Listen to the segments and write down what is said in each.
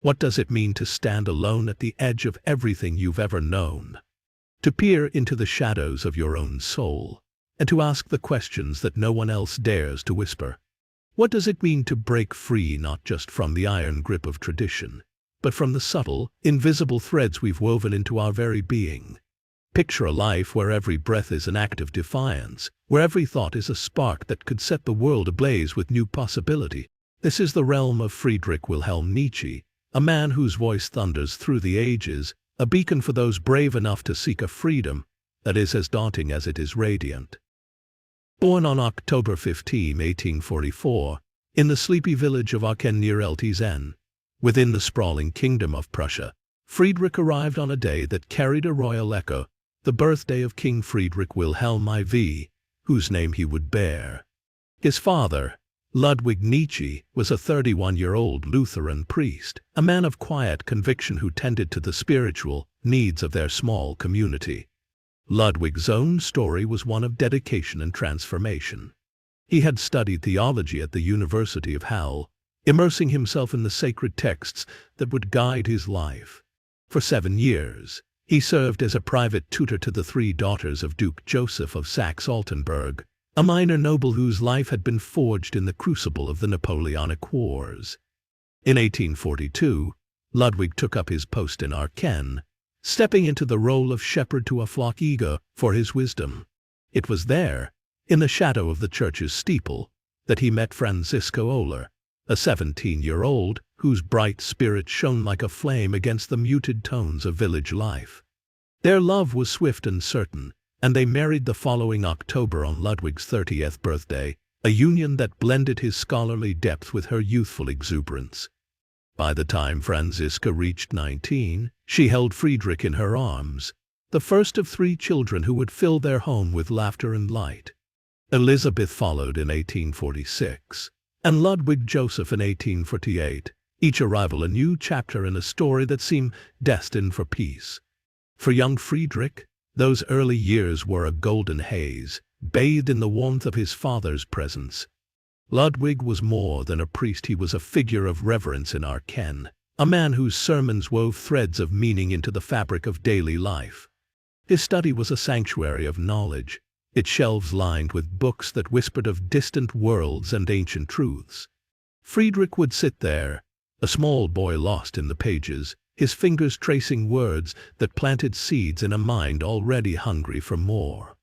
What does it mean to stand alone at the edge of everything you've ever known? To peer into the shadows of your own soul, and to ask the questions that no one else dares to whisper? What does it mean to break free not just from the iron grip of tradition, but from the subtle, invisible threads we've woven into our very being? Picture a life where every breath is an act of defiance, where every thought is a spark that could set the world ablaze with new possibility. This is the realm of Friedrich Wilhelm Nietzsche, a man whose voice thunders through the ages, a beacon for those brave enough to seek a freedom that is as daunting as it is radiant. Born on October 15, 1844, in the sleepy village of Röcken near NIETZSCHE'S, within the sprawling kingdom of Prussia, Friedrich arrived on a day that carried a royal echo, the birthday of King Friedrich Wilhelm IV, whose name he would bear. His father, Ludwig Nietzsche, was a 31-year-old Lutheran priest, a man of quiet conviction who tended to the spiritual needs of their small community. Ludwig's own story was one of dedication and transformation. He had studied theology at the University of Halle, immersing himself in the sacred texts that would guide his life. For 7 years, he served as a private tutor to the 3 daughters of Duke Joseph of Saxe-Altenburg, a minor noble whose life had been forged in the crucible of the Napoleonic Wars. In 1842, Ludwig took up his post in Röcken, stepping into the role of shepherd to a flock eager for his wisdom. It was there, in the shadow of the church's steeple, that he met Francisco Oller, a 17-year-old whose bright spirit shone like a flame against the muted tones of village life. Their love was swift and certain, and they married the following October on Ludwig's 30th birthday, a union that blended his scholarly depth with her youthful exuberance. By the time Franziska reached 19, she held Friedrich in her arms, the first of 3 children who would fill their home with laughter and light. Elizabeth followed in 1846, and Ludwig Joseph in 1848, each arrival a new chapter in a story that seemed destined for peace. For young Friedrich, those early years were a golden haze, bathed in the warmth of his father's presence. Ludwig was more than a priest, he was a figure of reverence in Röcken, a man whose sermons wove threads of meaning into the fabric of daily life. His study was a sanctuary of knowledge, its shelves lined with books that whispered of distant worlds and ancient truths. Friedrich would sit there, a small boy lost in the pages, his fingers tracing words that planted seeds in a mind already hungry for more.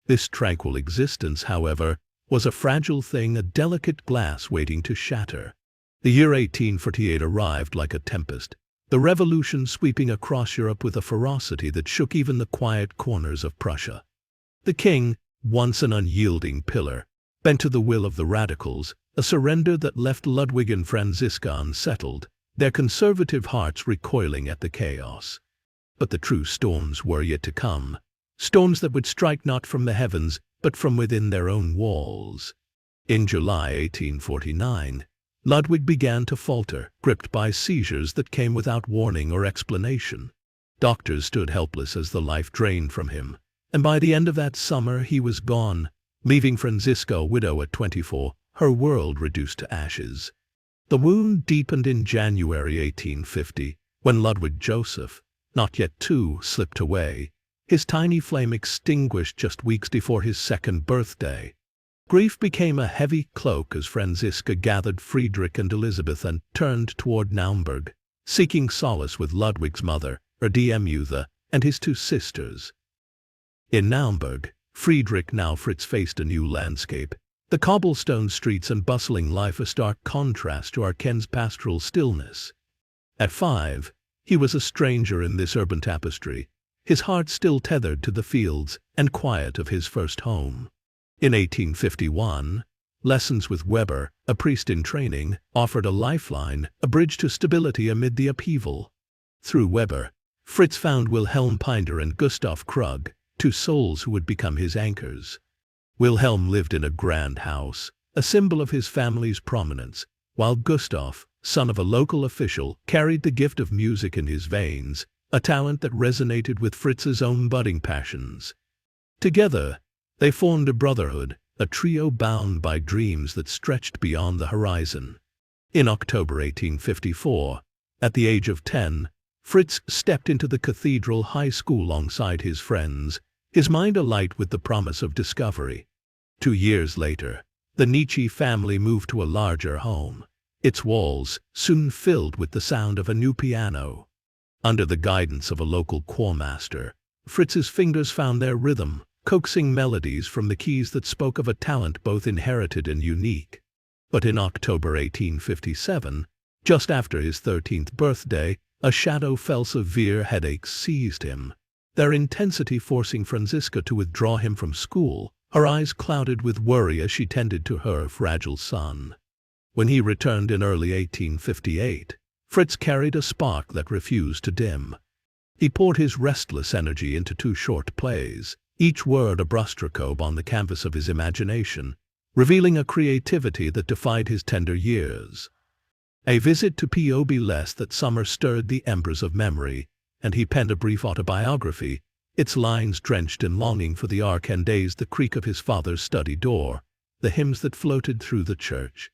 This tranquil existence, however, was a fragile thing, a delicate glass waiting to shatter. The year 1848 arrived like a tempest, the revolution sweeping across Europe with a ferocity that shook even the quiet corners of Prussia. The king, once an unyielding pillar, bent to the will of the radicals, a surrender that left Ludwig and Franziska unsettled, their conservative hearts recoiling at the chaos. But the true storms were yet to come, storms that would strike not from the heavens, but from within their own walls. In July 1849, Ludwig began to falter, gripped by seizures that came without warning or explanation. Doctors stood helpless as the life drained from him, and by the end of that summer he was gone, leaving Franziska a widow at 24, her world reduced to ashes. The wound deepened in January 1850, when Ludwig Joseph, not yet 2, slipped away, his tiny flame extinguished just weeks before his 2nd birthday. Grief became a heavy cloak as Franziska gathered Friedrich and Elizabeth and turned toward Naumburg, seeking solace with Ludwig's mother, Erdemuthe, and his 2 sisters. In Naumburg, Friedrich now Fritz faced a new landscape. The cobblestone streets and bustling life a stark contrast to Röcken's pastoral stillness. At 5, he was a stranger in this urban tapestry, his heart still tethered to the fields and quiet of his first home. In 1851, lessons with Weber, a priest in training, offered a lifeline, a bridge to stability amid the upheaval. Through Weber, Fritz found Wilhelm Pinder and Gustav Krug, 2 souls who would become his anchors. Wilhelm lived in a grand house, a symbol of his family's prominence, while Gustav, son of a local official, carried the gift of music in his veins, a talent that resonated with Fritz's own budding passions. Together, they formed a brotherhood, a trio bound by dreams that stretched beyond the horizon. In October 1854, At the age of 10, Fritz stepped into the Cathedral High School alongside his friends, his mind alight with the promise of discovery. 2 years later, the Nietzsche family moved to a larger home, its walls soon filled with the sound of a new piano. Under the guidance of a local choirmaster, Fritz's fingers found their rhythm, coaxing melodies from the keys that spoke of a talent both inherited and unique. But in October 1857, just after his 13th birthday, a shadow fell. Severe headaches seized him, their intensity forcing Franziska to withdraw him from school, her eyes clouded with worry as she tended to her fragile son. When he returned in early 1858, Fritz carried a spark that refused to dim. He poured his restless energy into 2 short plays, each word a brushstroke on the canvas of his imagination, revealing a creativity that defied his tender years. A visit to Pforta that summer stirred the embers of memory, and he penned a brief autobiography, its lines drenched in longing for the ark and days, the creak of his father's study door, the hymns that floated through the church.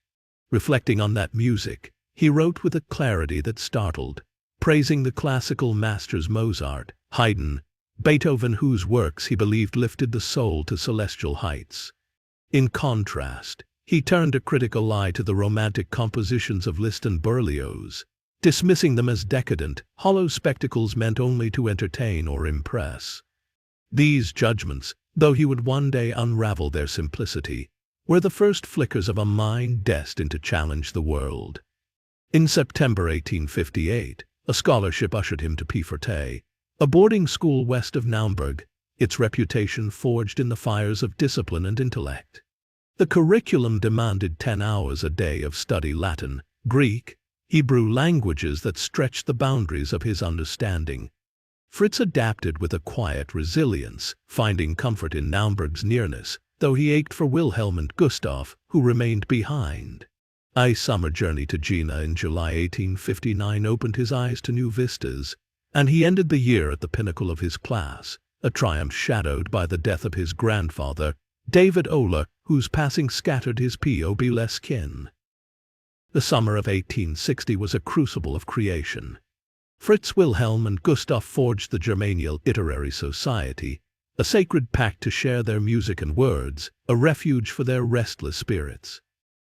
Reflecting on that music, he wrote with a clarity that startled, praising the classical masters Mozart, Haydn, Beethoven, whose works he believed lifted the soul to celestial heights. In contrast, he turned a critical eye to the romantic compositions of Liszt and Berlioz, dismissing them as decadent, hollow spectacles meant only to entertain or impress. These judgments, though he would one day unravel their simplicity, were the first flickers of a mind destined to challenge the world. In September 1858, a scholarship ushered him to Pforta, a boarding school west of Naumburg, its reputation forged in the fires of discipline and intellect. The curriculum demanded 10 hours a day of study: Latin, Greek, Hebrew, languages that stretched the boundaries of his understanding. Fritz adapted with a quiet resilience, finding comfort in Naumburg's nearness, though he ached for Wilhelm and Gustav, who remained behind. A summer journey to Jena in July 1859 opened his eyes to new vistas, and he ended the year at the pinnacle of his class, a triumph shadowed by the death of his grandfather, David Oler, whose passing scattered his Pforta kin. The summer of 1860 was a crucible of creation. Fritz, Wilhelm, and Gustav forged the Germanial Literary Society, a sacred pact to share their music and words, a refuge for their restless spirits.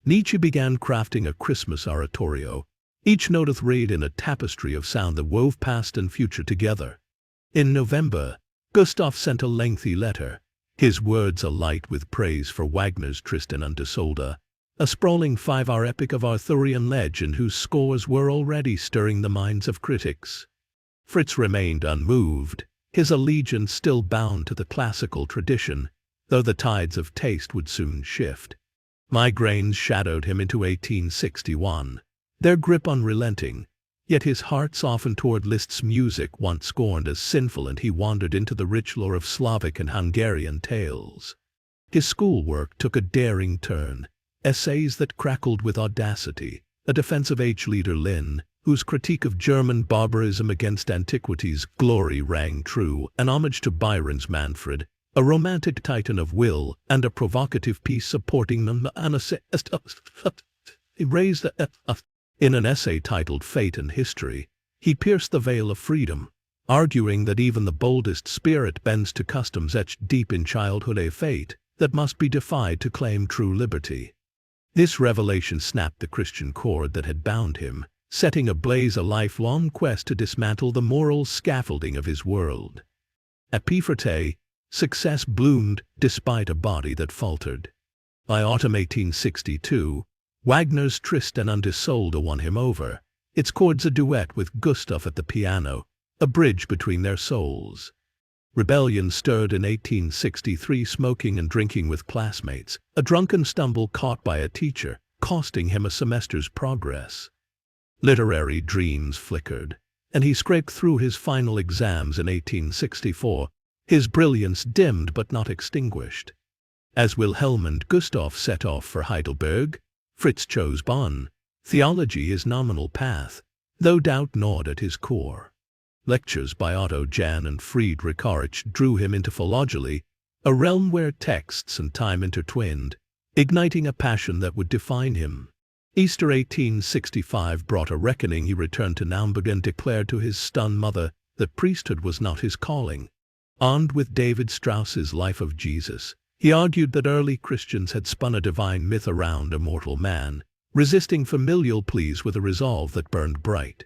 Nietzsche began crafting a Christmas oratorio, each note threaded in a tapestry of sound that wove past and future together. In November, Gustav sent a lengthy letter, his words alight with praise for Wagner's Tristan und Isolde, a sprawling 5-hour epic of Arthurian legend whose scores were already stirring the minds of critics. Fritz remained unmoved, his allegiance still bound to the classical tradition, though the tides of taste would soon shift. Migraines shadowed him into 1861, their grip unrelenting, yet his heart softened toward Liszt's music, once scorned as sinful, and he wandered into the rich lore of Slavic and Hungarian tales. His schoolwork took a daring turn, essays that crackled with audacity, a defense of H. Lynn, whose critique of German barbarism against antiquity's glory rang true, an homage to Byron's Manfred, a romantic titan of will, and a provocative piece supporting them. In an essay titled Fate and History, he pierced the veil of freedom, arguing that even the boldest spirit bends to customs etched deep in childhood, a fate that must be defied to claim true liberty. This revelation snapped the Christian cord that had bound him, setting ablaze a lifelong quest to dismantle the moral scaffolding of his world. At Pforta, success bloomed despite a body that faltered. By autumn 1862, Wagner's Tristan und Isolde won him over, its chords a duet with Gustav at the piano, a bridge between their souls. Rebellion stirred in 1863, smoking and drinking with classmates, a drunken stumble caught by a teacher, costing him a semester's progress. Literary dreams flickered, and he scraped through his final exams in 1864, his brilliance dimmed but not extinguished. As Wilhelm and Gustav set off for Heidelberg, Fritz chose Bonn, theology his nominal path, though doubt gnawed at his core. Lectures by Otto Jahn and Friedrich Arich drew him into philology, a realm where texts and time intertwined, igniting a passion that would define him. Easter 1865 brought a reckoning. He returned to Naumburg and declared to his stunned mother that priesthood was not his calling. Armed with David Strauss's Life of Jesus, he argued that early Christians had spun a divine myth around a mortal man, resisting familial pleas with a resolve that burned bright.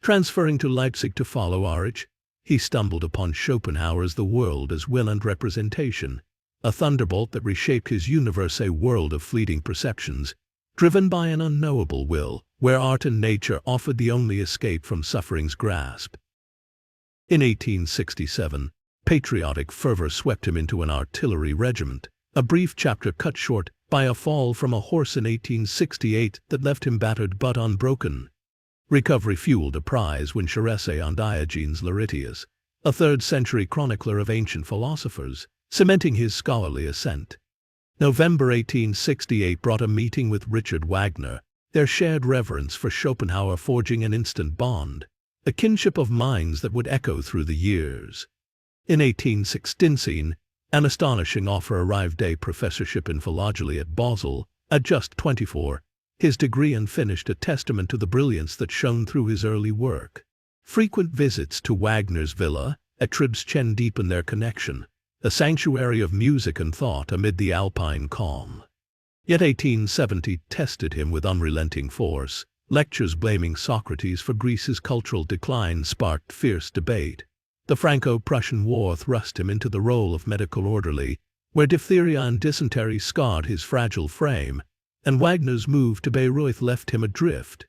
Transferring to Leipzig to follow Arich, he stumbled upon Schopenhauer's The World as Will and Representation, a thunderbolt that reshaped his universe, a world of fleeting perceptions, driven by an unknowable will, where art and nature offered the only escape from suffering's grasp. In 1867, patriotic fervor swept him into an artillery regiment, a brief chapter cut short by a fall from a horse in 1868 that left him battered but unbroken. Recovery fueled a prize when Charesse on Diogenes Laertius, a 3rd-century chronicler of ancient philosophers, cementing his scholarly ascent. November 1868 brought a meeting with Richard Wagner, their shared reverence for Schopenhauer forging an instant bond, a kinship of minds that would echo through the years. In 1816, an astonishing offer arrived: a professorship in philology at Basel, at just 24, his degree unfinished, a testament to the brilliance that shone through his early work. Frequent visits to Wagner's villa at Tribschen deepened their connection, a sanctuary of music and thought amid the alpine calm. Yet 1870 tested him with unrelenting force. Lectures blaming Socrates for Greece's cultural decline sparked fierce debate. The Franco-Prussian War thrust him into the role of medical orderly, where diphtheria and dysentery scarred his fragile frame, and Wagner's move to Bayreuth left him adrift.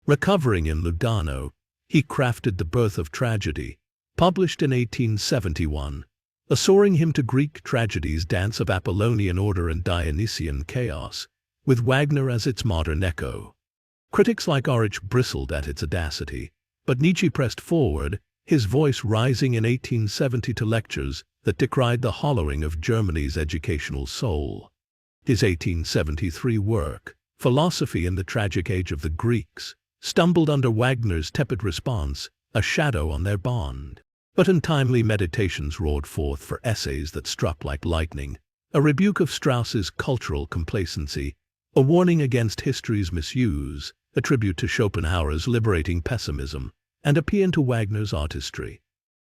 Recovering in Lugano, he crafted The Birth of Tragedy, published in 1871, assuring him to Greek tragedy's dance of Apollonian order and Dionysian chaos, with Wagner as its modern echo. Critics like Arich bristled at its audacity, but Nietzsche pressed forward, his voice rising in 1870 to lectures that decried the hollowing of Germany's educational soul. His 1873 work, Philosophy in the Tragic Age of the Greeks, stumbled under Wagner's tepid response, a shadow on their bond. But untimely meditations roared forth for essays that struck like lightning, a rebuke of Strauss's cultural complacency, a warning against history's misuse, a tribute to Schopenhauer's liberating pessimism, and a paean to Wagner's artistry.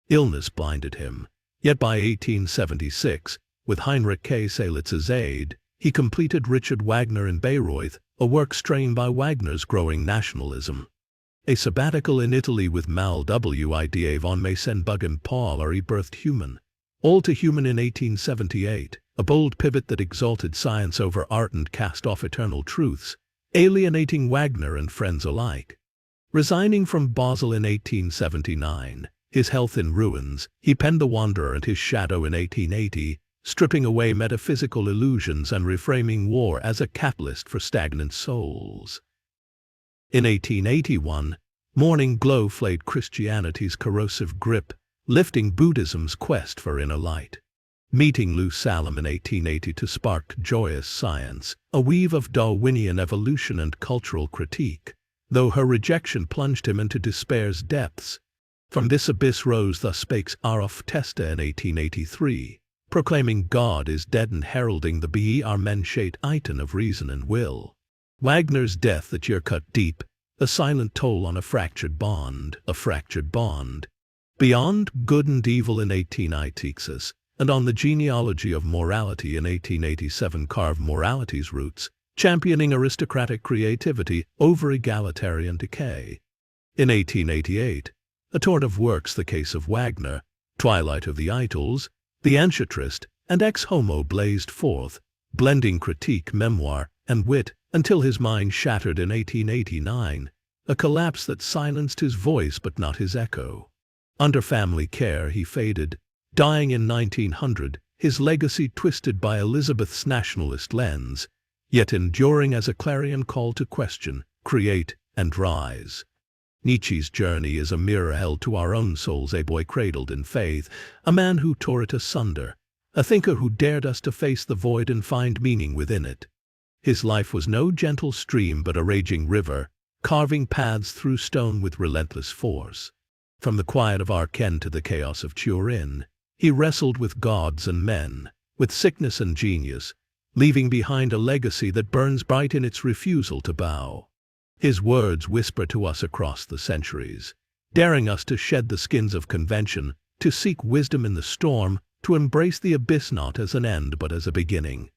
Illness blinded him, yet by 1876, with Heinrich K. Salitz's aid, he completed Richard Wagner in Bayreuth, a work strained by Wagner's growing nationalism. A sabbatical in Italy with Mal Wida von Meysenbug and Paul rebirthed Human, All to Human in 1878, a bold pivot that exalted science over art and cast off eternal truths, alienating Wagner and friends alike. Resigning from Basel in 1879, his health in ruins, he penned The Wanderer and his Shadow in 1880, stripping away metaphysical illusions and reframing war as a catalyst for stagnant souls. In 1881, Morning Glow flayed Christianity's corrosive grip, lifting Buddhism's quest for inner light. Meeting Lou Salem in 1880 to spark Joyous Science, a weave of Darwinian evolution and cultural critique, though her rejection plunged him into despair's depths. From this abyss rose Thus Spake Zarathustra in 1883, proclaiming God is dead and heralding the Ber Menschheit Item of reason and will. Wagner's death that year cut deep, a silent toll on a fractured bond. Beyond Good and Evil in 1896, and on the Genealogy of Morality in 1887 carved morality's roots, championing aristocratic creativity over egalitarian decay. In 1888, a torrent of works, The Case of Wagner, Twilight of the Idols, The Antitrist, and Ex Homo blazed forth, blending critique, memoir, and wit, until his mind shattered in 1889, a collapse that silenced his voice but not his echo. Under family care he faded, dying in 1900, his legacy twisted by Elizabeth's nationalist lens, yet enduring as a clarion call to question, create, and rise. Nietzsche's journey is a mirror held to our own souls, a boy cradled in faith, a man who tore it asunder, a thinker who dared us to face the void and find meaning within it. His life was no gentle stream but a raging river, carving paths through stone with relentless force. From the quiet of Aachen to the chaos of Turin, he wrestled with gods and men, with sickness and genius, leaving behind a legacy that burns bright in its refusal to bow. His words whisper to us across the centuries, daring us to shed the skins of convention, to seek wisdom in the storm, to embrace the abyss not as an end but as a beginning.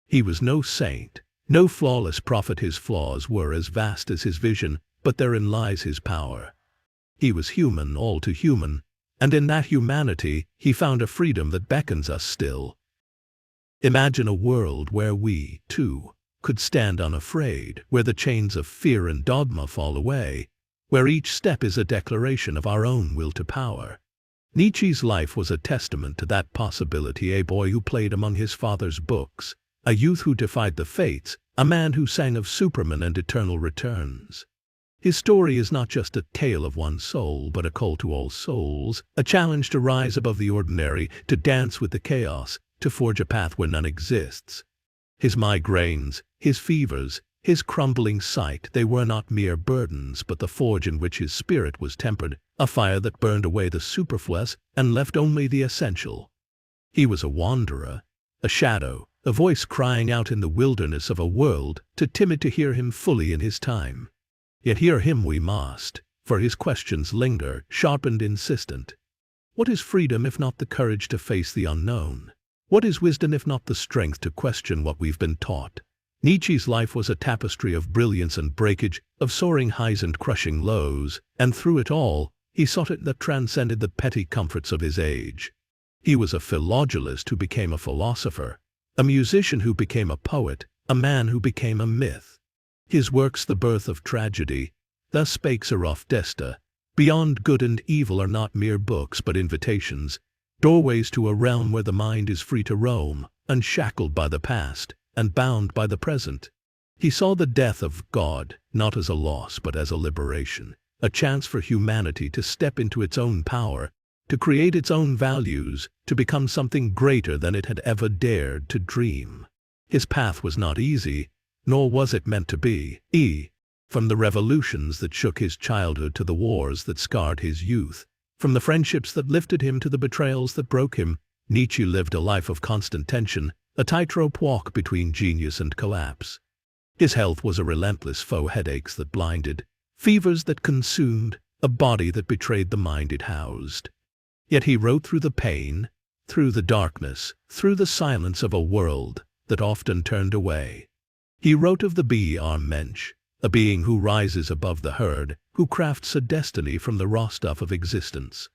He was no saint, no flawless prophet. His flaws were as vast as his vision, but therein lies his power. He was human, all too human, and in that humanity he found a freedom that beckons us still. Imagine a world where we, too, could stand unafraid, where the chains of fear and dogma fall away, where each step is a declaration of our own will to power. Nietzsche's life was a testament to that possibility, a boy who played among his father's books, a youth who defied the fates, a man who sang of Superman and eternal returns. His story is not just a tale of one soul, but a call to all souls, a challenge to rise above the ordinary, to dance with the chaos, to forge a path where none exists. His migraines, his fevers, his crumbling sight, they were not mere burdens, but the forge in which his spirit was tempered, a fire that burned away the superfluous and left only the essential. He was a wanderer, a shadow, a voice crying out in the wilderness of a world too timid to hear him fully in his time. Yet hear him we must, for his questions linger, sharpened, insistent. What is freedom if not the courage to face the unknown? What is wisdom if not the strength to question what we've been taught? Nietzsche's life was a tapestry of brilliance and breakage, of soaring highs and crushing lows, and through it all, he sought it that transcended the petty comforts of his age. He was a philologist who became a philosopher, a musician who became a poet, a man who became a myth. His works, The Birth of Tragedy, Thus Spake Zarathustra, Beyond Good and Evil, are not mere books but invitations, doorways to a realm where the mind is free to roam, unshackled by the past and bound by the present. He saw the death of God not as a loss but as a liberation, a chance for humanity to step into its own power, to create its own values, to become something greater than it had ever dared to dream. His path was not easy, nor was it meant to be. From the revolutions that shook his childhood to the wars that scarred his youth, from the friendships that lifted him to the betrayals that broke him, Nietzsche lived a life of constant tension, a tightrope walk between genius and collapse. His health was a relentless foe, headaches that blinded, fevers that consumed, a body that betrayed the mind it housed. Yet he wrote through the pain, through the darkness, through the silence of a world that often turned away. He wrote of the Mensch, a being who rises above the herd, who crafts a destiny from the raw stuff of existence.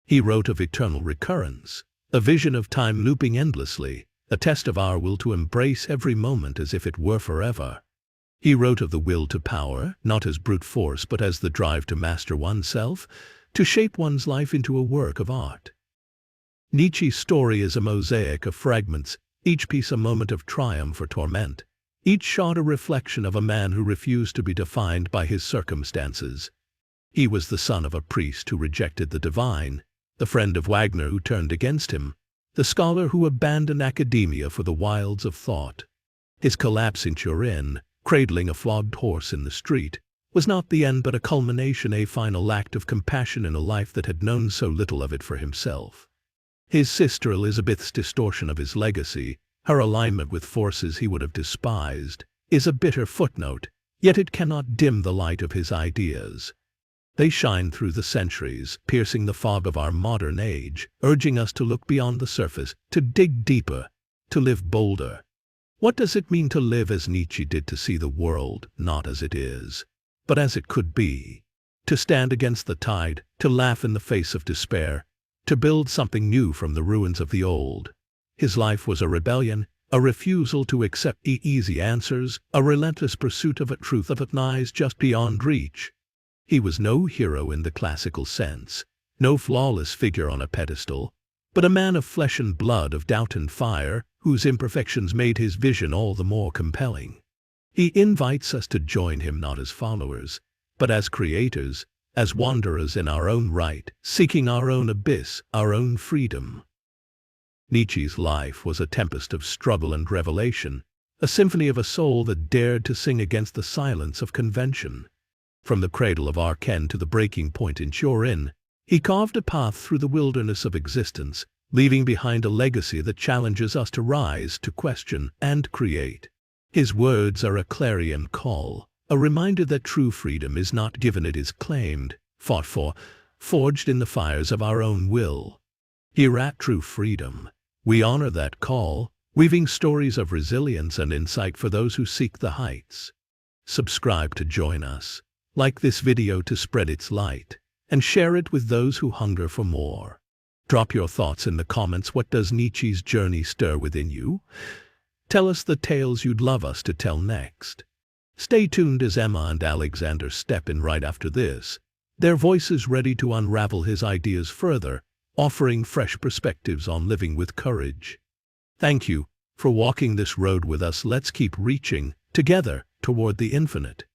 He wrote of eternal recurrence, a vision of time looping endlessly, a test of our will to embrace every moment as if it were forever. He wrote of the will to power, not as brute force but as the drive to master oneself, to shape one's life into a work of art. Nietzsche's story is a mosaic of fragments, each piece a moment of triumph or torment, each shot a reflection of a man who refused to be defined by his circumstances. He was the son of a priest who rejected the divine, the friend of Wagner who turned against him, the scholar who abandoned academia for the wilds of thought. His collapse in Turin, cradling a flogged horse in the street, was not the end but a culmination, a final act of compassion in a life that had known so little of it for himself. His sister Elizabeth's distortion of his legacy, her alignment with forces he would have despised, is a bitter footnote, yet it cannot dim the light of his ideas. They shine through the centuries, piercing the fog of our modern age, urging us to look beyond the surface, to dig deeper, to live bolder. What does it mean to live as Nietzsche did, to see the world not as it is, but as it could be, to stand against the tide, to laugh in the face of despair, to build something new from the ruins of the old? His life was a rebellion, a refusal to accept easy answers, a relentless pursuit of a truth that lies just beyond reach. He was no hero in the classical sense, no flawless figure on a pedestal, but a man of flesh and blood, of doubt and fire, whose imperfections made his vision all the more compelling. He invites us to join him not as followers, but as creators, as wanderers in our own right, seeking our own abyss, our own freedom. Nietzsche's life was a tempest of struggle and revelation, a symphony of a soul that dared to sing against the silence of convention. From the cradle of Röcken to the breaking point in Turin, he carved a path through the wilderness of existence, leaving behind a legacy that challenges us to rise, to question, and create. His words are a clarion call, a reminder that true freedom is not given, it is claimed, fought for, forged in the fires of our own will. Here at True Freedom, we honor that call, weaving stories of resilience and insight for those who seek the heights. Subscribe to join us, like this video to spread its light, and share it with those who hunger for more. Drop your thoughts in the comments. What does Nietzsche's journey stir within you? Tell us the tales you'd love us to tell next. Stay tuned as Emma and Alexander step in right after this, their voices ready to unravel his ideas further, offering fresh perspectives on living with courage. Thank you for walking this road with us. Let's keep reaching, together, toward the infinite.